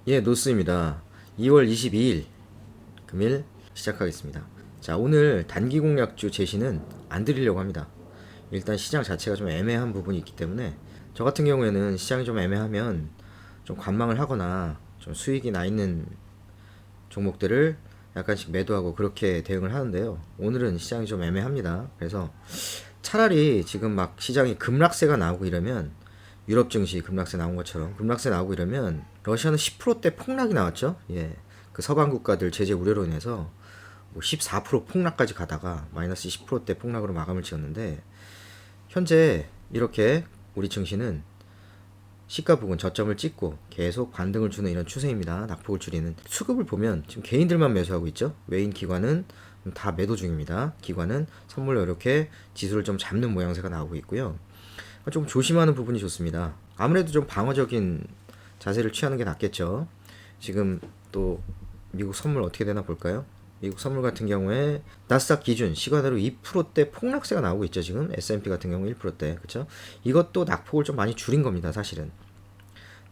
예, 노스입니다. 2월 22일 금일 시작하겠습니다. 자, 오늘 단기 공략주 제시는 안 드리려고 합니다. 일단 시장 자체가 좀 애매한 부분이 있기 때문에 저 같은 경우에는 시장이 좀 애매하면 좀 관망을 하거나 좀 수익이 나 있는 종목들을 약간씩 매도하고 그렇게 대응을 하는데요. 오늘은 시장이 좀 애매합니다. 그래서 차라리 지금 막 시장이 급락세가 나오고 이러면 유럽 증시 급락세 나온 것처럼 급락세 나오고 이러면 러시아는 10%대 폭락이 나왔죠. 예. 그 서방 국가들 제재 우려로 인해서 뭐 14% 폭락까지 가다가 마이너스 10%대 폭락으로 마감을 지었는데 현재 이렇게 우리 증시는 시가 부근 저점을 찍고 계속 반등을 주는 이런 추세입니다. 낙폭을 줄이는 수급을 보면 지금 개인들만 매수하고 있죠. 외인 기관은 다 매도 중입니다. 기관은 선물로 이렇게 지수를 좀 잡는 모양새가 나오고 있고요. 좀 조심하는 부분이 좋습니다. 아무래도 좀 방어적인 자세를 취하는 게 낫겠죠. 지금 또 미국 선물 어떻게 되나 볼까요? 미국 선물 같은 경우에 나스닥 기준 시간으로 2%대 폭락세가 나오고 있죠. 지금 S&P 같은 경우 1%대, 그렇죠? 이것도 낙폭을 좀 많이 줄인 겁니다, 사실은.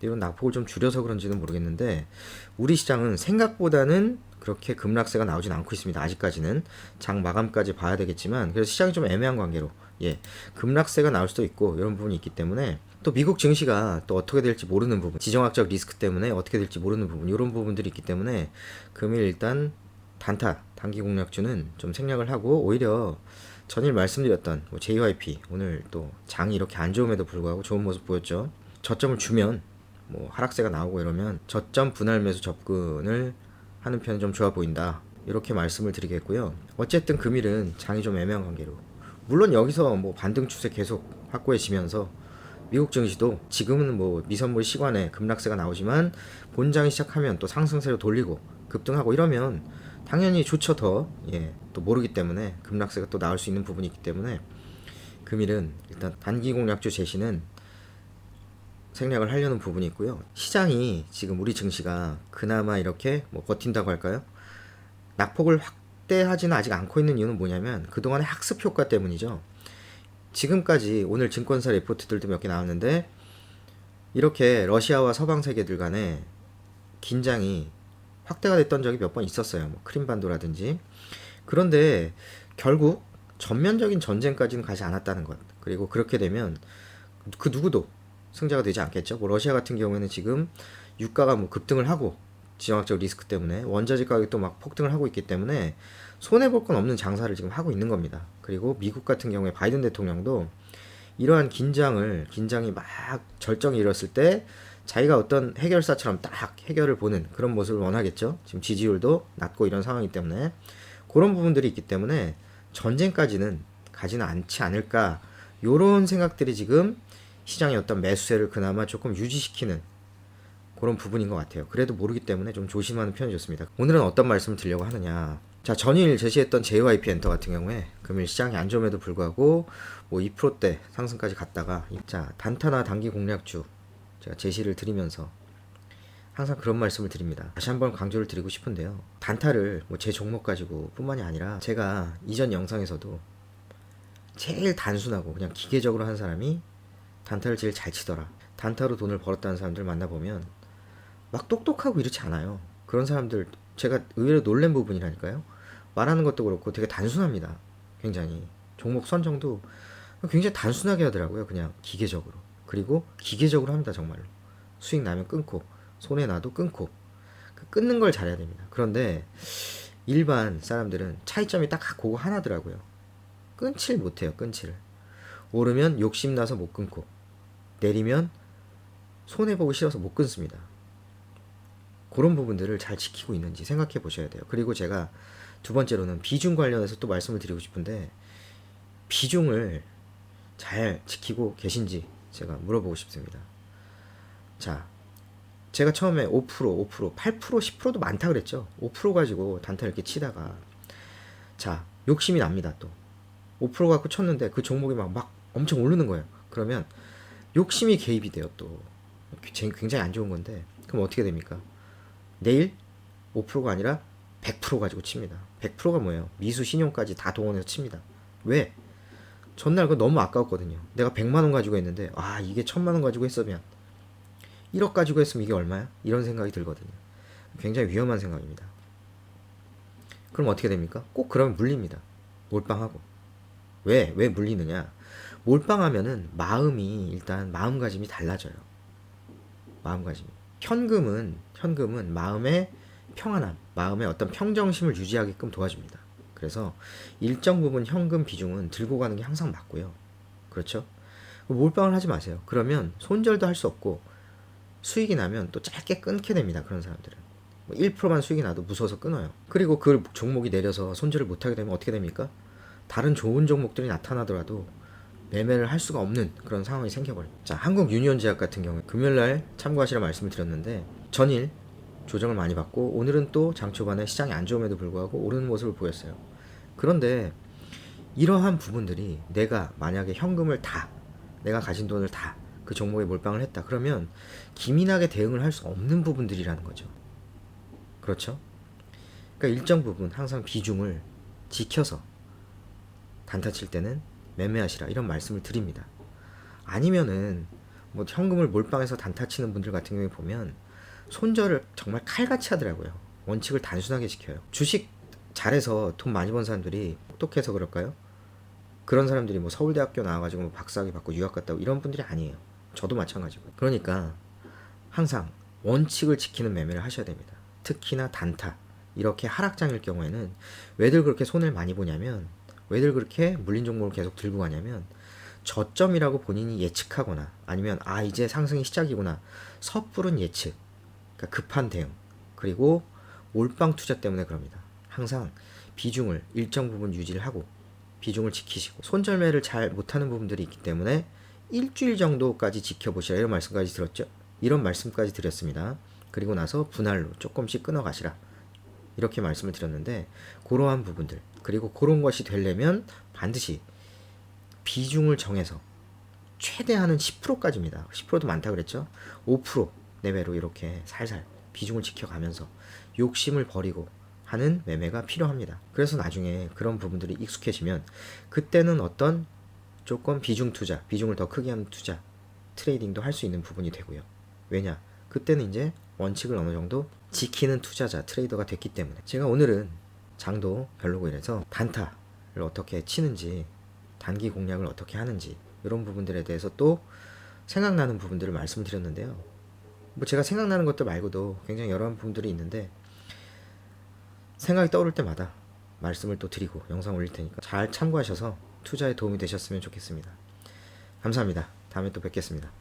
이런 낙폭을 좀 줄여서 그런지는 모르겠는데 우리 시장은 생각보다는 그렇게 급락세가 나오진 않고 있습니다. 아직까지는 장 마감까지 봐야 되겠지만 그래서 시장이 좀 애매한 관계로 급락세가 나올 수도 있고 이런 부분이 있기 때문에 또 미국 증시가 또 어떻게 될지 모르는 부분, 지정학적 리스크 때문에 어떻게 될지 모르는 부분 이런 부분들이 있기 때문에 금일 일단 단타 단기 공략주는 좀 생략을 하고 오히려 전일 말씀드렸던 JYP 오늘 또 장이 이렇게 안 좋음에도 불구하고 좋은 모습 보였죠. 저점을 주면 뭐 하락세가 나오고 이러면 저점 분할 매수 접근을 하는 편이 좀 좋아 보인다. 이렇게 말씀을 드리겠고요. 어쨌든 금일은 장이 좀 애매한 관계로 물론 여기서 뭐 반등 추세 계속 확고해지면서 미국 증시도 지금은 뭐 미선물 시관에 급락세가 나오지만 본장이 시작하면 또 상승세로 돌리고 급등하고 이러면 당연히 좋죠. 또 모르기 때문에 급락세가 또 나올 수 있는 부분이 있기 때문에 금일은 일단 단기 공략주 제시는 생략을 하려는 부분이 있고요. 시장이 지금 우리 증시가 그나마 이렇게 뭐 버틴다고 할까요? 낙폭을 확대하지는 아직 않고 있는 이유는 뭐냐면 그동안의 학습 효과 때문이죠. 지금까지 오늘 증권사 리포트들도 몇 개 나왔는데 이렇게 러시아와 서방 세계들 간의 긴장이 확대가 됐던 적이 몇 번 있었어요. 뭐 크림반도라든지. 그런데 결국 전면적인 전쟁까지는 가지 않았다는 것. 그리고 그렇게 되면 그 누구도 승자가 되지 않겠죠. 뭐 러시아 같은 경우에는 지금 유가가 뭐 급등을 하고 지정학적 리스크 때문에 원자재 가격도 막 폭등을 하고 있기 때문에 손해 볼 건 없는 장사를 지금 하고 있는 겁니다. 그리고 미국 같은 경우에 바이든 대통령도 이러한 긴장이 막 절정에 이뤘을 때 자기가 어떤 해결사처럼 딱 해결을 보는 그런 모습을 원하겠죠. 지금 지지율도 낮고 이런 상황이기 때문에 그런 부분들이 있기 때문에 전쟁까지는 가지는 않지 않을까 요런 생각들이 지금 시장의 어떤 매수세를 그나마 조금 유지시키는 그런 부분인 것 같아요. 그래도 모르기 때문에 좀 조심하는 편이 좋습니다. 오늘은 어떤 말씀을 드리려고 하느냐. 자, 전일 제시했던 JYP 엔터 같은 경우에 금일 시장이 안 좋음에도 불구하고 뭐 2%대 상승까지 갔다가 자, 단타나 단기 공략주 제가 제시를 드리면서 항상 그런 말씀을 드립니다. 다시 한번 강조를 드리고 싶은데요. 단타를 뭐 제 종목 가지고 뿐만이 아니라 제가 이전 영상에서도 제일 단순하고 그냥 기계적으로 한 사람이 단타를 제일 잘 치더라. 단타로 돈을 벌었다는 사람들 만나보면 막 똑똑하고 이렇지 않아요. 그런 사람들 제가 의외로 놀란 부분이라니까요. 말하는 것도 그렇고 되게 단순합니다. 굉장히 종목 선정도 굉장히 단순하게 하더라고요. 그냥 기계적으로. 그리고 기계적으로 합니다. 정말로. 수익 나면 끊고 손해 나도 끊고 그 끊는 걸 잘해야 됩니다. 그런데 일반 사람들은 차이점이 딱 그거 하나더라고요. 끊질 못해요. 끊지를. 오르면 욕심나서 못 끊고 내리면 손해보기 싫어서 못 끊습니다. 그런 부분들을 잘 지키고 있는지 생각해 보셔야 돼요. 그리고 제가 두 번째로는 비중 관련해서 또 말씀을 드리고 싶은데 비중을 잘 지키고 계신지 제가 물어보고 싶습니다. 자, 제가 처음에 5%, 8%, 10%도 많다 그랬죠. 5% 가지고 단타 이렇게 치다가 자, 욕심이 납니다. 또 5% 갖고 쳤는데 그 종목이 막 엄청 오르는 거예요. 그러면 욕심이 개입이 돼요. 또 굉장히 안 좋은 건데 그럼 어떻게 됩니까? 내일 5%가 아니라 100% 가지고 칩니다. 100%가 뭐예요? 미수 신용까지 다 동원해서 칩니다. 왜? 전날 그거 너무 아까웠거든요. 내가 100만원 가지고 했는데 이게 1000만원 가지고 했으면 1억 가지고 했으면 이게 얼마야? 이런 생각이 들거든요. 굉장히 위험한 생각입니다. 그럼 어떻게 됩니까? 꼭 그러면 물립니다. 몰빵하고. 왜 물리느냐? 몰빵하면은 마음이 일단 마음가짐이 달라져요. 마음가짐이. 현금은 마음의 평안함, 마음의 어떤 평정심을 유지하게끔 도와줍니다. 그래서 일정 부분 현금 비중은 들고 가는 게 항상 맞고요. 그렇죠? 몰빵을 하지 마세요. 그러면 손절도 할 수 없고 수익이 나면 또 짧게 끊게 됩니다. 그런 사람들은. 1%만 수익이 나도 무서워서 끊어요. 그리고 그 종목이 내려서 손절을 못하게 되면 어떻게 됩니까? 다른 좋은 종목들이 나타나더라도 매매를 할 수가 없는 그런 상황이 생겨버려요. 자, 한국 유니온제약 같은 경우에 금요일날 참고하시라 말씀을 드렸는데 전일 조정을 많이 받고 오늘은 또 장 초반에 시장이 안 좋음에도 불구하고 오르는 모습을 보였어요. 그런데 이러한 부분들이 내가 만약에 현금을 다, 내가 가진 돈을 다 그 종목에 몰빵을 했다. 그러면 기민하게 대응을 할 수 없는 부분들이라는 거죠. 그렇죠? 그러니까 일정 부분 항상 비중을 지켜서 단타 칠 때는 매매하시라 이런 말씀을 드립니다. 아니면은 뭐 현금을 몰빵해서 단타 치는 분들 같은 경우에 보면 손절을 정말 칼같이 하더라고요. 원칙을 단순하게 지켜요. 주식 잘해서 돈 많이 번 사람들이 똑똑해서 그럴까요? 그런 사람들이 뭐 서울대학교 나와가지고 뭐 박사학위 받고 유학 갔다 오고 이런 분들이 아니에요. 저도 마찬가지고. 그러니까 항상 원칙을 지키는 매매를 하셔야 됩니다. 특히나 단타 이렇게 하락장일 경우에는 왜들 그렇게 손해를 많이 보냐면, 왜들 그렇게 물린 종목을 계속 들고 가냐면 저점이라고 본인이 예측하거나 아니면 이제 상승이 시작이구나 섣부른 예측, 그러니까 급한 대응, 그리고 몰빵 투자 때문에 그럽니다. 항상 비중을 일정 부분 유지를 하고 비중을 지키시고 손절매를 잘 못하는 부분들이 있기 때문에 일주일 정도까지 지켜보시라 이런 말씀까지 들었죠. 이런 말씀까지 드렸습니다. 그리고 나서 분할로 조금씩 끊어가시라 이렇게 말씀을 드렸는데, 그러한 부분들, 그리고 그런 것이 되려면 반드시 비중을 정해서 최대한은 10%까지입니다. 10%도 많다 그랬죠. 5% 내외로 이렇게 살살 비중을 지켜가면서 욕심을 버리고 하는 매매가 필요합니다. 그래서 나중에 그런 부분들이 익숙해지면 그때는 어떤 조금 비중 투자, 비중을 더 크게 하는 투자, 트레이딩도 할 수 있는 부분이 되고요. 왜냐? 그때는 이제 원칙을 어느 정도 지키는 투자자, 트레이더가 됐기 때문에. 제가 오늘은 장도 별로고 이래서 단타를 어떻게 치는지, 단기 공략을 어떻게 하는지 이런 부분들에 대해서 또 생각나는 부분들을 말씀드렸는데요. 뭐 제가 생각나는 것들 말고도 굉장히 여러 부분들이 있는데 생각이 떠오를 때마다 말씀을 또 드리고 영상 올릴 테니까 잘 참고하셔서 투자에 도움이 되셨으면 좋겠습니다. 감사합니다. 다음에 또 뵙겠습니다.